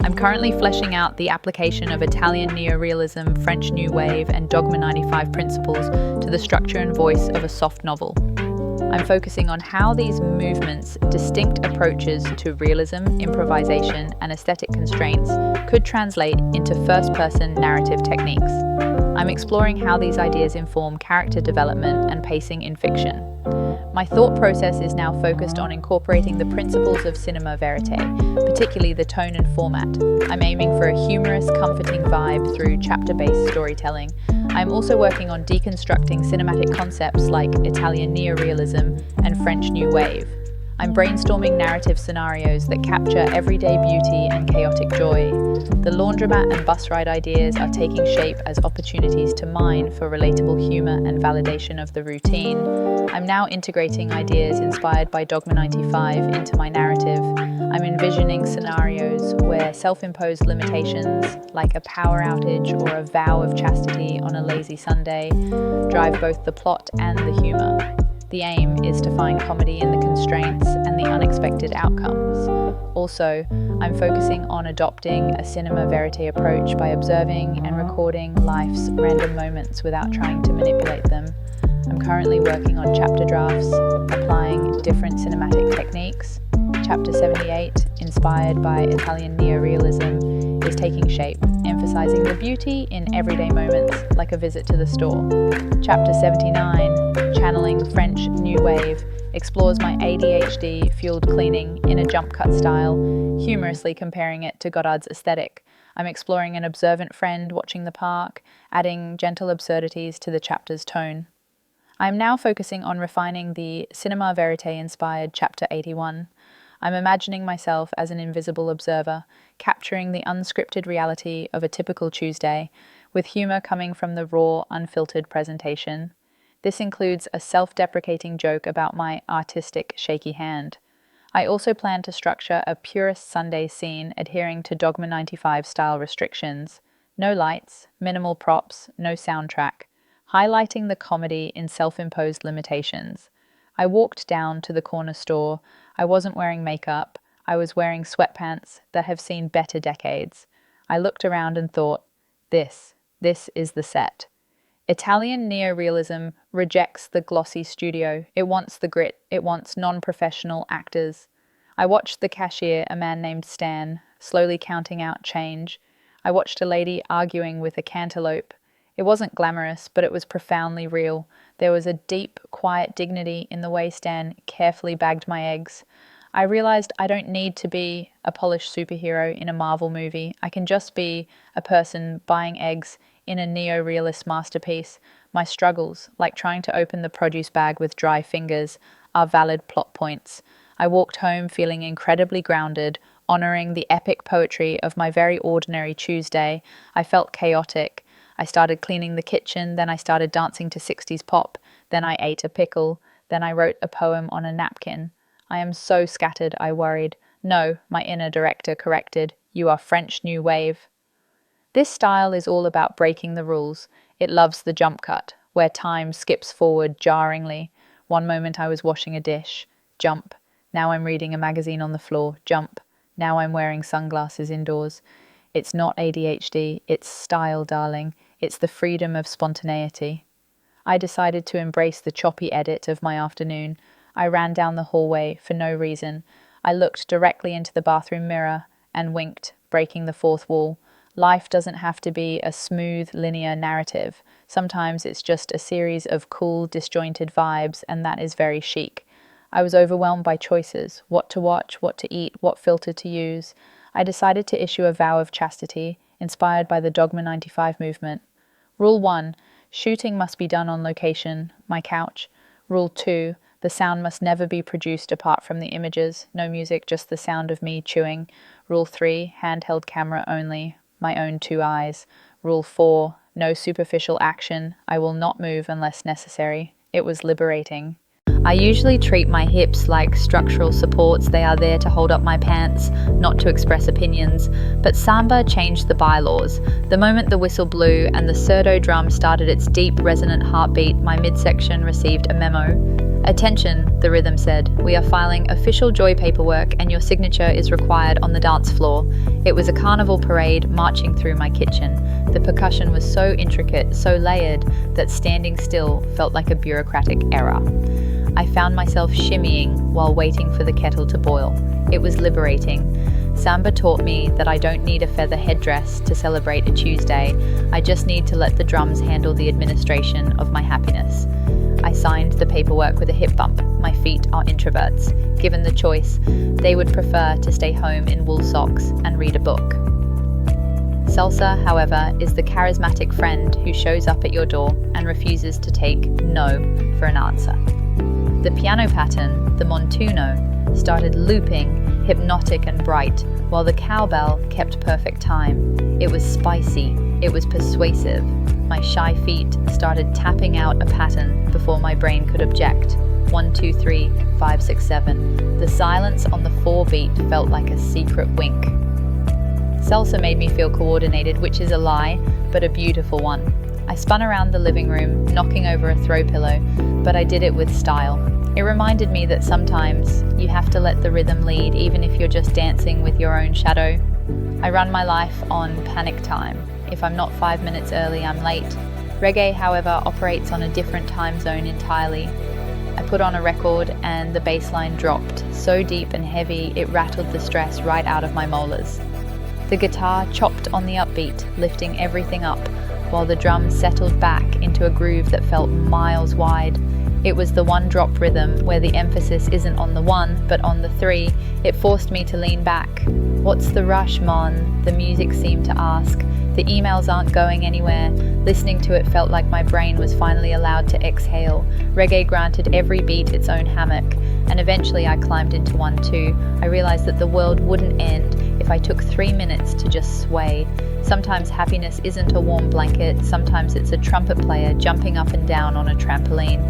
I'm currently fleshing out the application of Italian neorealism, French New Wave, and Dogma 95 principles to the structure and voice of a soft novel. I'm focusing on how these movements' distinct approaches to realism, improvisation, and aesthetic constraints could translate into first-person narrative techniques. I'm exploring how these ideas inform character development and pacing in fiction. My thought process is now focused on incorporating the principles of cinema verite, particularly the tone and format. I'm aiming for a humorous, comforting vibe through chapter-based storytelling. I'm also working on deconstructing cinematic concepts like Italian neorealism and French New Wave. I'm brainstorming narrative scenarios that capture everyday beauty and chaotic joy. The laundromat and bus ride ideas are taking shape as opportunities to mine for relatable humor and validation of the routine. I'm now integrating ideas inspired by Dogma 95 into my narrative. I'm envisioning scenarios where self-imposed limitations, like a power outage or a vow of chastity on a lazy Sunday, drive both the plot and the humor. The aim is to find comedy in the constraints and the unexpected outcomes. Also, I'm focusing on adopting a cinema verite approach by observing and recording life's random moments without trying to manipulate them. I'm currently working on chapter drafts, applying different cinematic techniques. Chapter 78, inspired by Italian neorealism, is taking shape, emphasizing the beauty in everyday moments like a visit to the store. Chapter 79, channeling French New Wave, explores my ADHD-fueled cleaning in a jump cut style, humorously comparing it to Godard's aesthetic. I'm exploring an observant friend watching the park, adding gentle absurdities to the chapter's tone. I'm now focusing on refining the cinema verite-inspired Chapter 81. I'm imagining myself as an invisible observer, capturing the unscripted reality of a typical Tuesday, with humor coming from the raw, unfiltered presentation. This includes a self-deprecating joke about my artistic shaky hand. I also plan to structure a purist Sunday scene adhering to Dogma 95 style restrictions. No lights, minimal props, no soundtrack, highlighting the comedy in self-imposed limitations. I walked down to the corner store. I wasn't wearing makeup. I was wearing sweatpants that have seen better decades. I looked around and thought, this is the set. Italian neorealism rejects the glossy studio. It wants the grit. It wants non-professional actors. I watched the cashier, a man named Stan, slowly counting out change. I watched a lady arguing with a cantaloupe. It wasn't glamorous, but it was profoundly real. There was a deep, quiet dignity in the way Stan carefully bagged my eggs. I realized I don't need to be a polished superhero in a Marvel movie. I can just be a person buying eggs in a neo-realist masterpiece. My struggles, like trying to open the produce bag with dry fingers, are valid plot points. I walked home feeling incredibly grounded, honoring the epic poetry of my very ordinary Tuesday. I felt chaotic. I started cleaning the kitchen, then I started dancing to 60s pop, then I ate a pickle, then I wrote a poem on a napkin. I am so scattered, I worried. No, my inner director corrected. You are French New Wave. This style is all about breaking the rules. It loves the jump cut, where time skips forward jarringly. One moment I was washing a dish. Jump. Now I'm reading a magazine on the floor. Jump. Now I'm wearing sunglasses indoors. It's not ADHD, it's style, darling. It's the freedom of spontaneity. I decided to embrace the choppy edit of my afternoon. I ran down the hallway for no reason. I looked directly into the bathroom mirror and winked, breaking the fourth wall. Life doesn't have to be a smooth, linear narrative. Sometimes it's just a series of cool, disjointed vibes, and that is very chic. I was overwhelmed by choices, what to watch, what to eat, what filter to use. I decided to issue a vow of chastity, inspired by the Dogma 95 movement. Rule 1, shooting must be done on location, my couch. Rule 2, the sound must never be produced apart from the images, no music, just the sound of me chewing. Rule 3, handheld camera only, my own 2 eyes. Rule 4, no superficial action, I will not move unless necessary. It was liberating. I usually treat my hips like structural supports. They are there to hold up my pants, not to express opinions. But samba changed the bylaws. The moment the whistle blew and the surdo drum started its deep, resonant heartbeat, my midsection received a memo. "Attention," the rhythm said. "We are filing official joy paperwork and your signature is required on the dance floor." It was a carnival parade marching through my kitchen. The percussion was so intricate, so layered, that standing still felt like a bureaucratic error. I found myself shimmying while waiting for the kettle to boil. It was liberating. Samba taught me that I don't need a feather headdress to celebrate a Tuesday. I just need to let the drums handle the administration of my happiness. I signed the paperwork with a hip bump. My feet are introverts. Given the choice, they would prefer to stay home in wool socks and read a book. Salsa, however, is the charismatic friend who shows up at your door and refuses to take no for an answer. The piano pattern, the montuno, started looping, hypnotic and bright, while the cowbell kept perfect time. It was spicy, it was persuasive. My shy feet started tapping out a pattern before my brain could object. 1, 2, 3, 5, 6, 7. The silence on the 4 beat felt like a secret wink. Salsa made me feel coordinated, which is a lie, but a beautiful one. I spun around the living room, knocking over a throw pillow, but I did it with style. It reminded me that sometimes you have to let the rhythm lead, even if you're just dancing with your own shadow. I run my life on panic time. If I'm not 5 minutes early, I'm late. Reggae, however, operates on a different time zone entirely. I put on a record and the bass line dropped, so deep and heavy it rattled the stress right out of my molars. The guitar chopped on the upbeat, lifting everything up, while the drums settled back into a groove that felt miles wide. It was the one-drop rhythm where the emphasis isn't on the 1, but on the 3. It forced me to lean back. "What's the rush, Mon?" the music seemed to ask. The emails aren't going anywhere. Listening to it felt like my brain was finally allowed to exhale. Reggae granted every beat its own hammock, and eventually I climbed into one too. I realized that the world wouldn't end if I took 3 minutes to just sway. Sometimes happiness isn't a warm blanket, sometimes it's a trumpet player jumping up and down on a trampoline.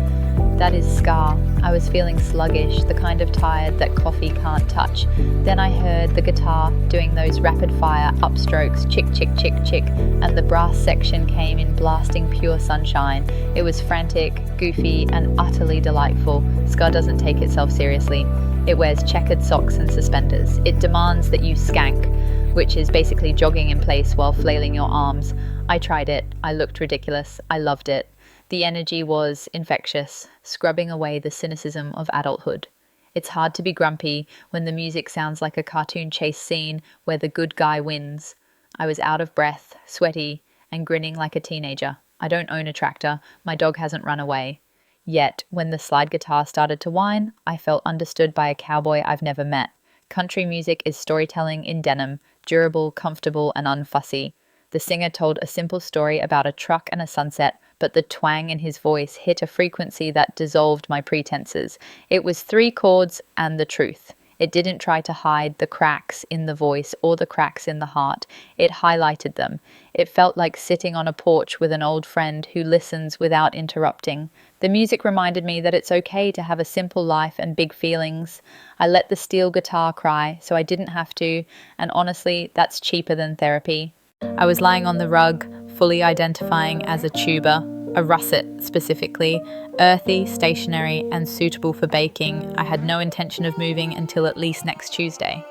That is ska. I was feeling sluggish, the kind of tired that coffee can't touch. Then I heard the guitar doing those rapid-fire upstrokes, chick, chick, chick, chick, and the brass section came in blasting pure sunshine. It was frantic, goofy, and utterly delightful. Ska doesn't take itself seriously. It wears checkered socks and suspenders. It demands that you skank, which is basically jogging in place while flailing your arms. I tried it. I looked ridiculous. I loved it. The energy was infectious, scrubbing away the cynicism of adulthood. It's hard to be grumpy when the music sounds like a cartoon chase scene where the good guy wins. I was out of breath, sweaty, and grinning like a teenager. I don't own a tractor. My dog hasn't run away. Yet, when the slide guitar started to whine, I felt understood by a cowboy I've never met. Country music is storytelling in denim, durable, comfortable, and unfussy. The singer told a simple story about a truck and a sunset, but the twang in his voice hit a frequency that dissolved my pretenses. It was 3 chords and the truth. It didn't try to hide the cracks in the voice or the cracks in the heart. It highlighted them. It felt like sitting on a porch with an old friend who listens without interrupting. The music reminded me that it's okay to have a simple life and big feelings. I let the steel guitar cry, so I didn't have to, and honestly, that's cheaper than therapy. I was lying on the rug, fully identifying as a tuba, a russet specifically, earthy, stationary, and suitable for baking. I had no intention of moving until at least next Tuesday.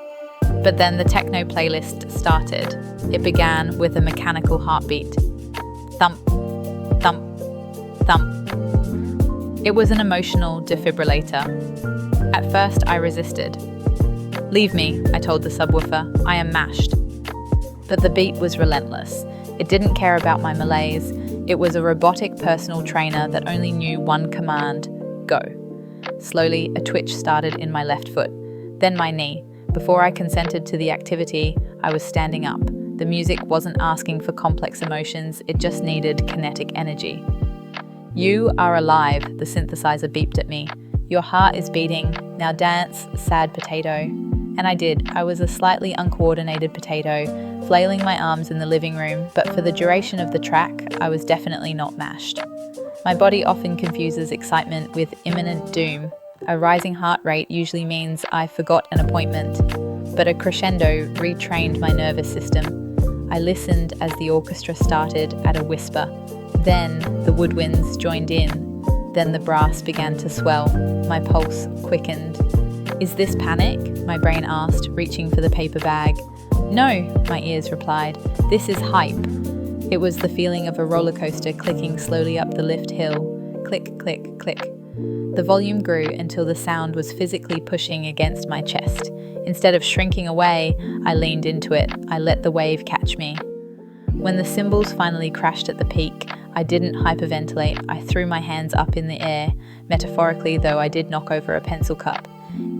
But then the techno playlist started. It began with a mechanical heartbeat. Thump, thump, thump. It was an emotional defibrillator. At first, I resisted. "Leave me," I told the subwoofer. "I am mashed." But the beat was relentless. It didn't care about my malaise. It was a robotic personal trainer that only knew one command: go. Slowly, a twitch started in my left foot, then my knee. Before I consented to the activity, I was standing up. The music wasn't asking for complex emotions, it just needed kinetic energy. "You are alive," the synthesizer beeped at me. "Your heart is beating. Now dance, sad potato." And I did. I was a slightly uncoordinated potato, flailing my arms in the living room, but for the duration of the track, I was definitely not mashed. My body often confuses excitement with imminent doom. A rising heart rate usually means I forgot an appointment, but a crescendo retrained my nervous system. I listened as the orchestra started at a whisper. Then the woodwinds joined in. Then the brass began to swell. My pulse quickened. "Is this panic?" my brain asked, reaching for the paper bag. "No," my ears replied. "This is hype." It was the feeling of a roller coaster clicking slowly up the lift hill. Click, click, click. The volume grew until the sound was physically pushing against my chest. Instead of shrinking away, I leaned into it. I let the wave catch me. When the cymbals finally crashed at the peak, I didn't hyperventilate. I threw my hands up in the air. Metaphorically, though, I did knock over a pencil cup.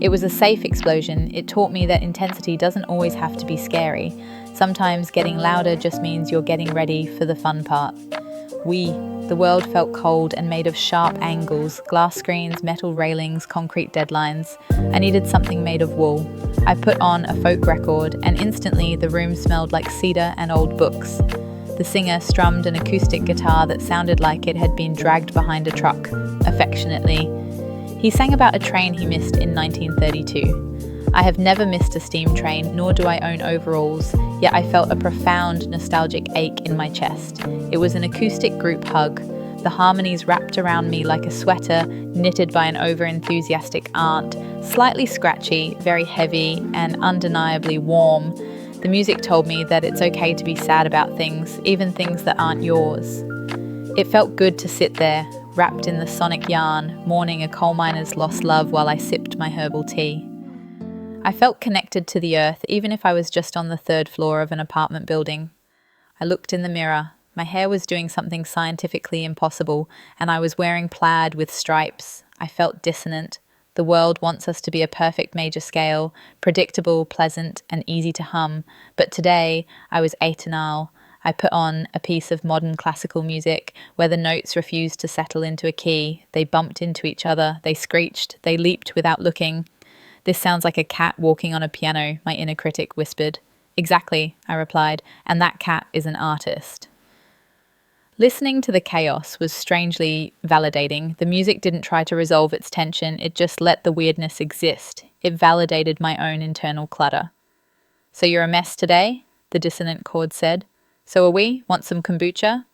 It was a safe explosion. It taught me that intensity doesn't always have to be scary. Sometimes getting louder just means you're getting ready for the fun part. The world felt cold and made of sharp angles, glass screens, metal railings, concrete deadlines. I needed something made of wool. I put on a folk record, and instantly the room smelled like cedar and old books. The singer strummed an acoustic guitar that sounded like it had been dragged behind a truck, affectionately. He sang about a train he missed in 1932. I have never missed a steam train, nor do I own overalls, yet I felt a profound nostalgic ache in my chest. It was an acoustic group hug. The harmonies wrapped around me like a sweater knitted by an over-enthusiastic aunt, slightly scratchy, very heavy, and undeniably warm. The music told me that it's okay to be sad about things, even things that aren't yours. It felt good to sit there, wrapped in the sonic yarn, mourning a coal miner's lost love while I sipped my herbal tea. I felt connected to the earth, even if I was just on the third floor of an apartment building. I looked in the mirror. My hair was doing something scientifically impossible, and I was wearing plaid with stripes. I felt dissonant. The world wants us to be a perfect major scale, predictable, pleasant, and easy to hum. But today, I was atonal. I put on a piece of modern classical music where the notes refused to settle into a key. They bumped into each other. They screeched. They leaped without looking. "This sounds like a cat walking on a piano," my inner critic whispered. "Exactly," I replied, "and that cat is an artist." Listening to the chaos was strangely validating. The music didn't try to resolve its tension, it just let the weirdness exist. It validated my own internal clutter. "So you're a mess today?" the dissonant chord said. "So are we? Want some kombucha?"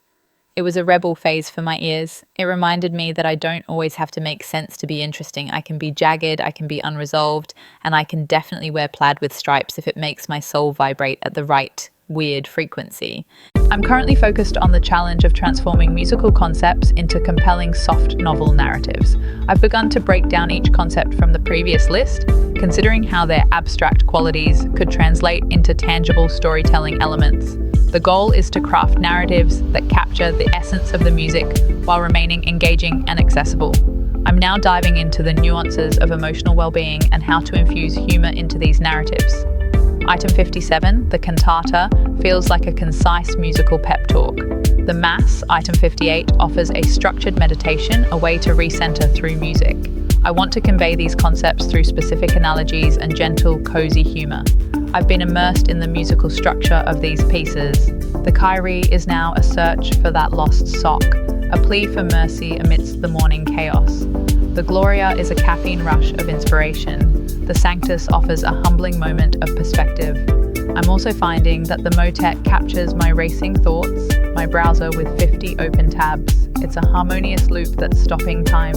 It was a rebel phase for my ears. It reminded me that I don't always have to make sense to be interesting. I can be jagged, I can be unresolved, and I can definitely wear plaid with stripes if it makes my soul vibrate at the right, weird frequency. I'm currently focused on the challenge of transforming musical concepts into compelling soft novel narratives. I've begun to break down each concept from the previous list, considering how their abstract qualities could translate into tangible storytelling elements. The goal is to craft narratives that capture the essence of the music while remaining engaging and accessible. I'm now diving into the nuances of emotional well-being and how to infuse humor into these narratives. Item 57, the cantata, feels like a concise musical pep talk. The Mass, item 58, offers a structured meditation, a way to recenter through music. I want to convey these concepts through specific analogies and gentle, cozy humor. I've been immersed in the musical structure of these pieces. The Kyrie is now a search for that lost sock, a plea for mercy amidst the morning chaos. The Gloria is a caffeine rush of inspiration. The Sanctus offers a humbling moment of perspective. I'm also finding that the motet captures my racing thoughts, my browser with 50 open tabs. It's a harmonious loop that's stopping time.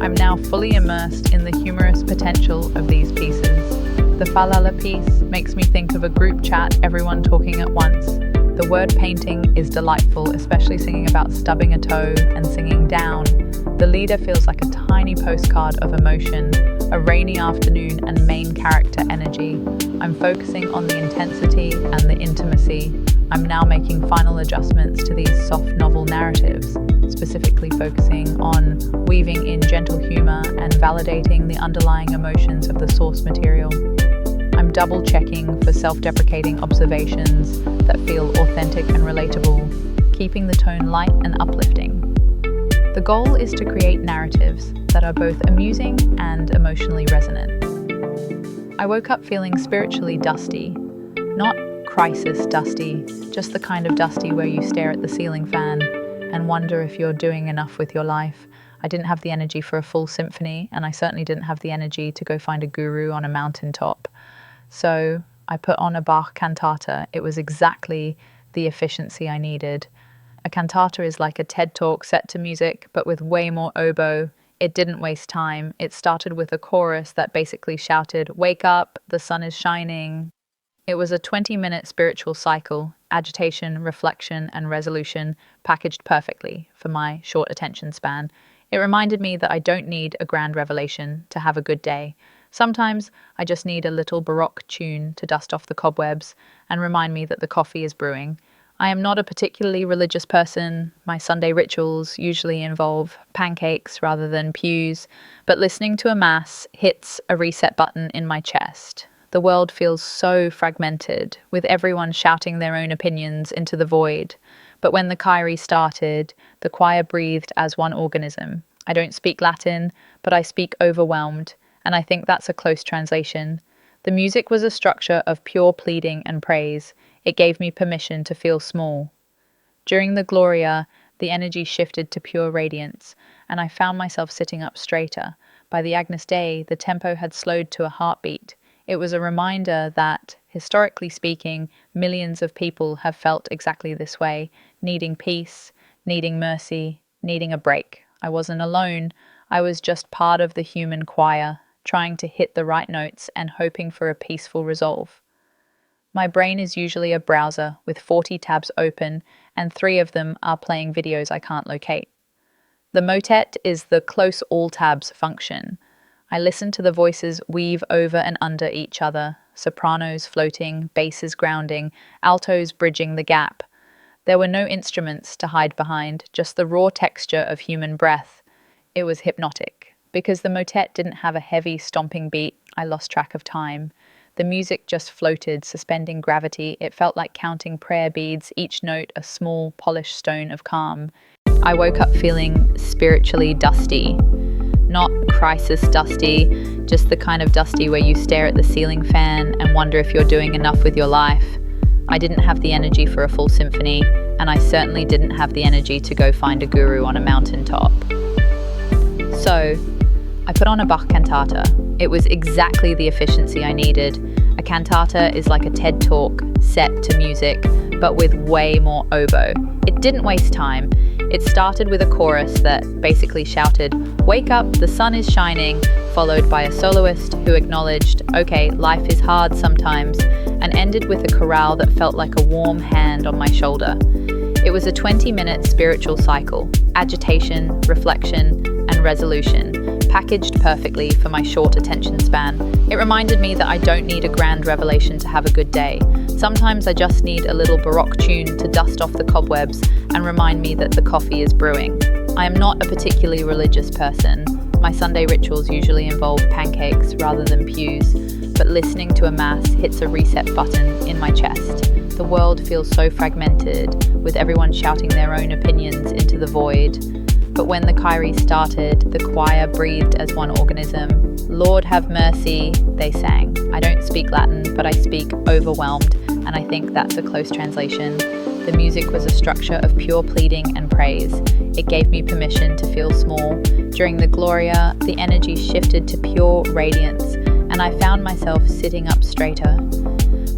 I'm now fully immersed in the humorous potential of these pieces. The Falala piece makes me think of a group chat, everyone talking at once. The word painting is delightful, especially singing about stubbing a toe and singing down. The leader feels like a tiny postcard of emotion, a rainy afternoon and main character energy. I'm focusing on the intensity and the intimacy. I'm now making final adjustments to these soft novel narratives, specifically focusing on weaving in gentle humor and validating the underlying emotions of the source material. I'm double-checking for self-deprecating observations that feel authentic and relatable, keeping the tone light and uplifting. The goal is to create narratives that are both amusing and emotionally resonant. I woke up feeling spiritually dusty, not crisis dusty, just the kind of dusty where you stare at the ceiling fan and wonder if you're doing enough with your life. I didn't have the energy for a full symphony, and I certainly didn't have the energy to go find a guru on a mountaintop. So I put on a Bach cantata. It was exactly the efficiency I needed. A cantata is like a TED talk set to music, but with way more oboe. It didn't waste time. It started with a chorus that basically shouted, "Wake up, the sun is shining." It was a 20-minute spiritual cycle, agitation, reflection, and resolution, packaged perfectly for my short attention span. It reminded me that I don't need a grand revelation to have a good day. Sometimes I just need a little Baroque tune to dust off the cobwebs and remind me that the coffee is brewing. I am not a particularly religious person. My Sunday rituals usually involve pancakes rather than pews, but listening to a mass hits a reset button in my chest. The world feels so fragmented, with everyone shouting their own opinions into the void. But when the Kyrie started, the choir breathed as one organism. I don't speak Latin, but I speak overwhelmed, and I think that's a close translation. The music was a structure of pure pleading and praise. It gave me permission to feel small. During the Gloria, the energy shifted to pure radiance, and I found myself sitting up straighter. By the Agnus Dei, the tempo had slowed to a heartbeat. It was a reminder that, historically speaking, millions of people have felt exactly this way, needing peace, needing mercy, needing a break. I wasn't alone. I was just part of the human choir, trying to hit the right notes and hoping for a peaceful resolve. My brain is usually a browser with 40 tabs open, and 3 of them are playing videos I can't locate. The motet is the close all tabs function. I listen to the voices weave over and under each other, sopranos floating, basses grounding, altos bridging the gap. There were no instruments to hide behind, just the raw texture of human breath. It was hypnotic. Because the motet didn't have a heavy, stomping beat, I lost track of time. The music just floated, suspending gravity. It felt like counting prayer beads, each note a small, polished stone of calm. I woke up feeling spiritually dusty. Not crisis dusty, just the kind of dusty where you stare at the ceiling fan and wonder if you're doing enough with your life. I didn't have the energy for a full symphony, and I certainly didn't have the energy to go find a guru on a mountaintop. So, I put on a Bach cantata. It was exactly the efficiency I needed. A cantata is like a TED talk set to music, but with way more oboe. It didn't waste time. It started with a chorus that basically shouted, "Wake up, the sun is shining," followed by a soloist who acknowledged, "Okay, life is hard sometimes," and ended with a chorale that felt like a warm hand on my shoulder. It was a 20-minute spiritual cycle, agitation, reflection, and resolution, packaged perfectly for my short attention span. It reminded me that I don't need a grand revelation to have a good day. Sometimes I just need a little Baroque tune to dust off the cobwebs and remind me that the coffee is brewing. I am not a particularly religious person. My Sunday rituals usually involve pancakes rather than pews, but listening to a mass hits a reset button in my chest. The world feels so fragmented, with everyone shouting their own opinions into the void. But when the Kyrie started, the choir breathed as one organism. "Lord have mercy," they sang. I don't speak Latin, but I speak overwhelmed, and I think that's a close translation. The music was a structure of pure pleading and praise. It gave me permission to feel small. During the Gloria, the energy shifted to pure radiance, and I found myself sitting up straighter.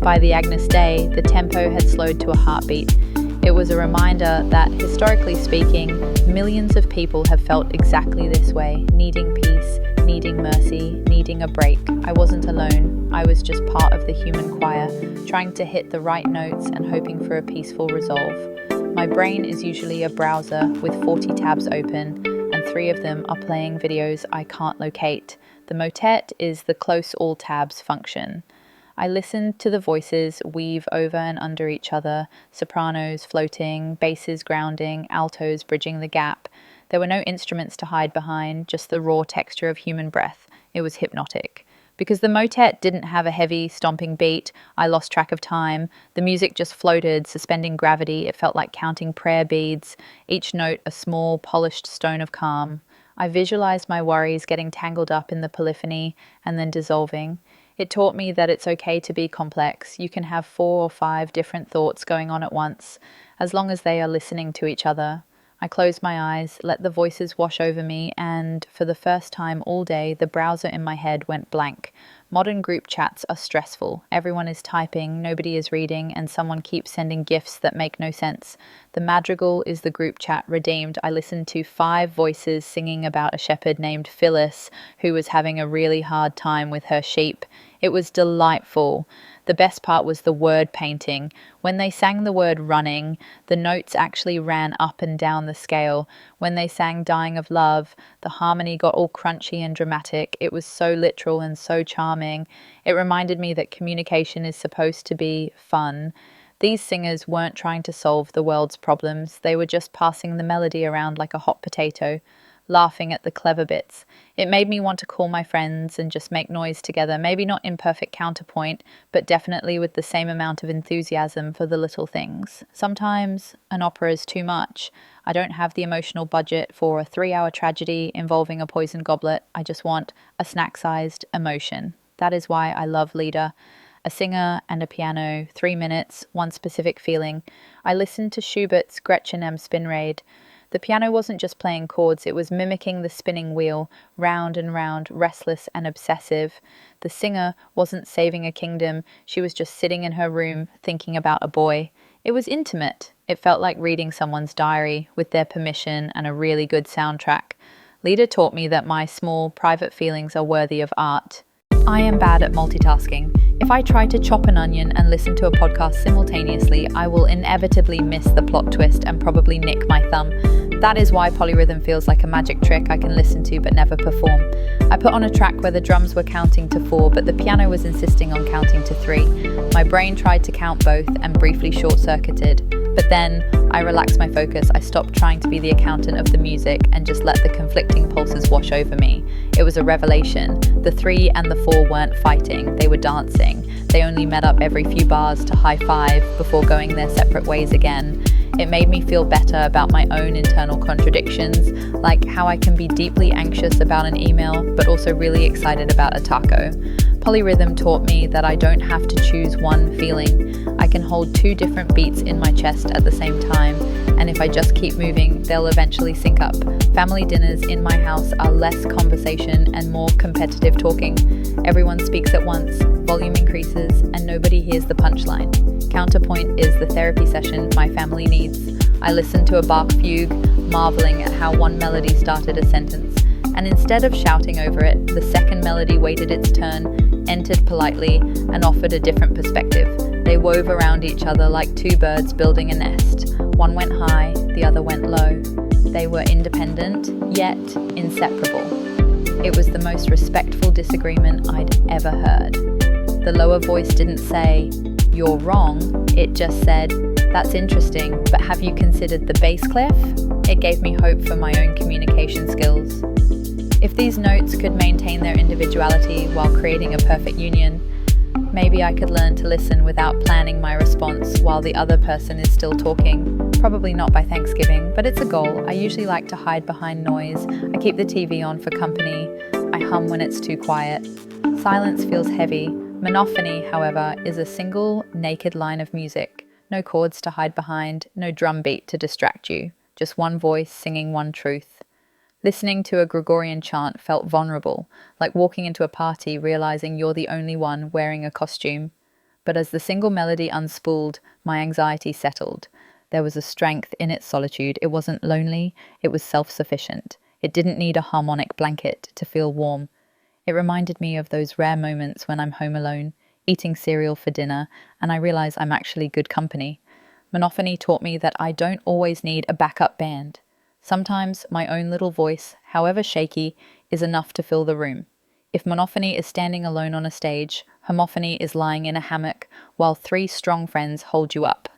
By the Agnus Dei, the tempo had slowed to a heartbeat. It was a reminder that, historically speaking, millions of people have felt exactly this way, needing peace, needing mercy, needing a break. I wasn't alone. I was just part of the human choir, trying to hit the right notes and hoping for a peaceful resolve. My brain is usually a browser with 40 tabs open, and 3 of them are playing videos I can't locate. The motet is the close all tabs function. I listened to the voices weave over and under each other, sopranos floating, basses grounding, altos bridging the gap. There were no instruments to hide behind, just the raw texture of human breath. It was hypnotic. Because the motet didn't have a heavy, stomping beat, I lost track of time. The music just floated, suspending gravity. It felt like counting prayer beads, each note a small, polished stone of calm. I visualized my worries getting tangled up in the polyphony and then dissolving. It taught me that it's okay to be complex. You can have 4 or 5 different thoughts going on at once, as long as they are listening to each other. I closed my eyes, let the voices wash over me, and for the first time all day, the browser in my head went blank. Modern group chats are stressful. Everyone is typing, nobody is reading, and someone keeps sending gifs that make no sense. The madrigal is the group chat redeemed. I listened to 5 voices singing about a shepherd named Phyllis who was having a really hard time with her sheep. It was delightful. The best part was the word painting. When they sang the word running, the notes actually ran up and down the scale. When they sang dying of love, the harmony got all crunchy and dramatic. It was so literal and so charming. It reminded me that communication is supposed to be fun. These singers weren't trying to solve the world's problems. They were just passing the melody around like a hot potato, laughing at the clever bits. It made me want to call my friends and just make noise together, maybe not in perfect counterpoint, but definitely with the same amount of enthusiasm for the little things. Sometimes an opera is too much. I don't have the emotional budget for a 3-hour tragedy involving a poisoned goblet. I just want a snack-sized emotion. That is why I love Lieder. A singer and a piano, 3 minutes, one specific feeling. I listened to Schubert's Gretchen M. Spinrad. The piano wasn't just playing chords, it was mimicking the spinning wheel, round and round, restless and obsessive. The singer wasn't saving a kingdom, she was just sitting in her room, thinking about a boy. It was intimate. It felt like reading someone's diary, with their permission and a really good soundtrack. Lieder taught me that my small, private feelings are worthy of art. I am bad at multitasking. If I try to chop an onion and listen to a podcast simultaneously, I will inevitably miss the plot twist and probably nick my thumb. That is why polyrhythm feels like a magic trick I can listen to but never perform. I put on a track where the drums were counting to 4, but the piano was insisting on counting to 3. My brain tried to count both and briefly short-circuited. But then I relaxed my focus. I stopped trying to be the accountant of the music and just let the conflicting pulses wash over me. It was a revelation. The 3 and the 4 weren't fighting, they were dancing. They only met up every few bars to high five before going their separate ways again. It made me feel better about my own internal contradictions, like how I can be deeply anxious about an email, but also really excited about a taco. Polyrhythm taught me that I don't have to choose one feeling. I can hold 2 different beats in my chest at the same time, and if I just keep moving, they'll eventually sync up. Family dinners in my house are less conversation and more competitive talking. Everyone speaks at once, volume increases, and nobody hears the punchline. Counterpoint is the therapy session my family needs. I listen to a Bach fugue, marveling at how one melody started a sentence. And instead of shouting over it, the second melody waited its turn, entered politely, and offered a different perspective. They wove around each other like 2 birds building a nest. One went high, the other went low. They were independent, yet inseparable. It was the most respectful disagreement I'd ever heard. The lower voice didn't say, "You're wrong," it just said, "That's interesting, but have you considered the bass clef?" It gave me hope for my own communication skills. If these notes could maintain their individuality while creating a perfect union, maybe I could learn to listen without planning my response while the other person is still talking. Probably not by Thanksgiving, but it's a goal. I usually like to hide behind noise. I keep the TV on for company. I hum when it's too quiet. Silence feels heavy. Monophony, however, is a single, naked line of music. No chords to hide behind, no drum beat to distract you. Just one voice singing one truth. Listening to a Gregorian chant felt vulnerable, like walking into a party realizing you're the only one wearing a costume. But as the single melody unspooled, my anxiety settled. There was a strength in its solitude. It wasn't lonely, it was self-sufficient. It didn't need a harmonic blanket to feel warm. It reminded me of those rare moments when I'm home alone, eating cereal for dinner, and I realize I'm actually good company. Monophony taught me that I don't always need a backup band. Sometimes my own little voice, however shaky, is enough to fill the room. If monophony is standing alone on a stage, homophony is lying in a hammock, while 3 strong friends hold you up.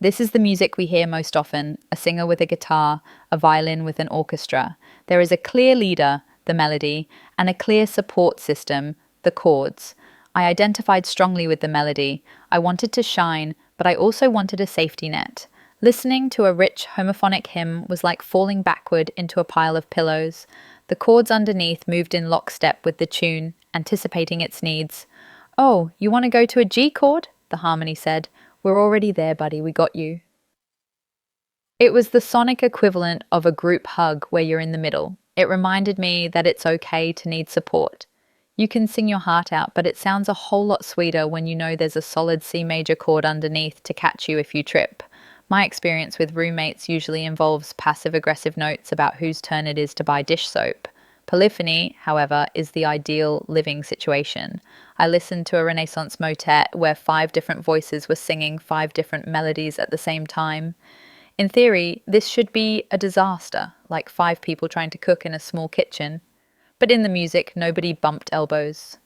This is the music we hear most often, a singer with a guitar, a violin with an orchestra. There is a clear leader, the melody, and a clear support system, the chords. I identified strongly with the melody. I wanted to shine, but I also wanted a safety net. Listening to a rich homophonic hymn was like falling backward into a pile of pillows. The chords underneath moved in lockstep with the tune, anticipating its needs. "Oh, you want to go to a G chord?" the harmony said. "We're already there, buddy, we got you." It was the sonic equivalent of a group hug where you're in the middle. It reminded me that it's okay to need support. You can sing your heart out, but it sounds a whole lot sweeter when you know there's a solid C major chord underneath to catch you if you trip. My experience with roommates usually involves passive aggressive notes about whose turn it is to buy dish soap. Polyphony, however, is the ideal living situation. I listened to a Renaissance motet where 5 different voices were singing 5 different melodies at the same time. In theory, this should be a disaster, like 5 people trying to cook in a small kitchen. But in the music, nobody bumped elbows.